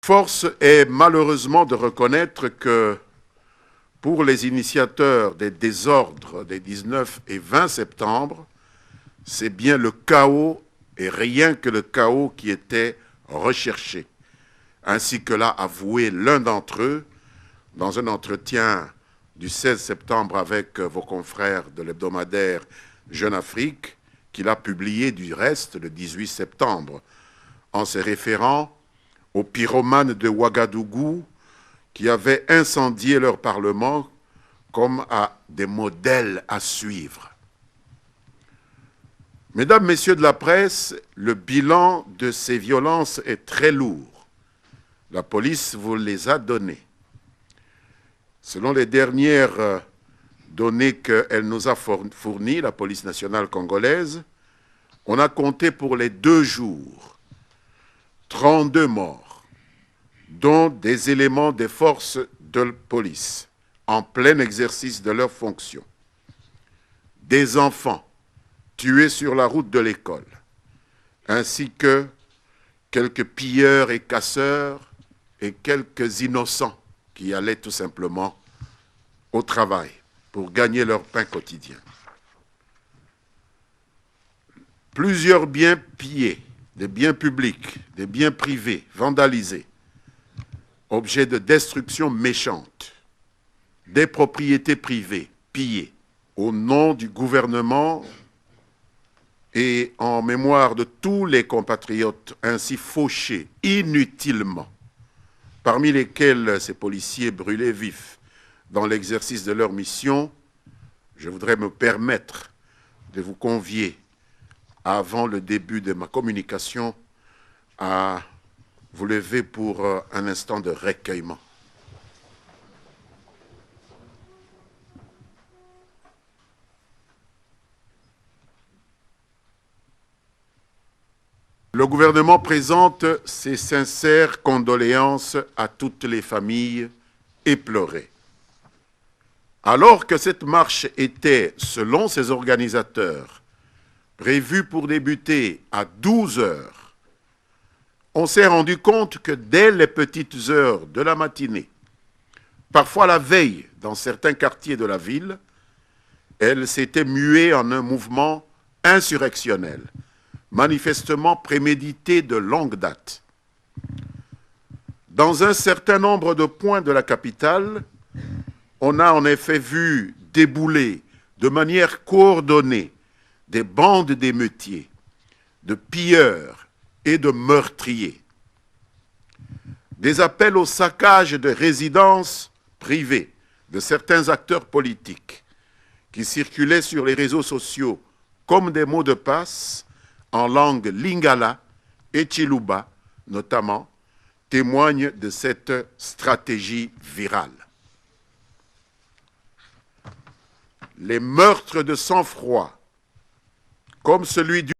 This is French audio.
Force est malheureusement de reconnaître que pour les initiateurs des désordres des 19 et 20 septembre, c'est bien le chaos et rien que le chaos qui était recherché. Ainsi que l'a avoué l'un d'entre eux dans un entretien du 16 septembre avec vos confrères de l'hebdomadaire Jeune Afrique, qu'il a publié du reste le 18 septembre, en se référant aux pyromanes de Ouagadougou qui avaient incendié leur parlement comme à des modèles à suivre. Mesdames, Messieurs de la presse, le bilan de ces violences est très lourd. La police vous les a données. Selon les dernières données qu'elle nous a fournies, la police nationale congolaise, on a compté pour les 2 jours 32 morts, dont des éléments des forces de police en plein exercice de leurs fonctions, des enfants tués sur la route de l'école, ainsi que quelques pilleurs et casseurs et quelques innocents qui allaient tout simplement au travail pour gagner leur pain quotidien. Plusieurs biens pillés, des biens publics, des biens privés, vandalisés, objets de destruction méchante, des propriétés privées pillées au nom du gouvernement et en mémoire de tous les compatriotes ainsi fauchés inutilement, parmi lesquels ces policiers brûlés vifs dans l'exercice de leur mission. Je voudrais me permettre de vous convier, avant le début de ma communication, à vous lever pour un instant de recueillement. Le gouvernement présente ses sincères condoléances à toutes les familles éplorées. Alors que cette marche était, selon ses organisateurs, prévue pour débuter à 12 heures, on s'est rendu compte que dès les petites heures de la matinée, parfois la veille dans certains quartiers de la ville, elle s'était muée en un mouvement insurrectionnel, manifestement prémédité de longue date. Dans un certain nombre de points de la capitale, on a en effet vu débouler de manière coordonnée des bandes d'émeutiers, de pilleurs et de meurtriers. Des appels au saccage de résidences privées de certains acteurs politiques qui circulaient sur les réseaux sociaux comme des mots de passe en langue lingala et chiluba notamment, témoignent de cette stratégie virale. Les meurtres de sang-froid, comme celui du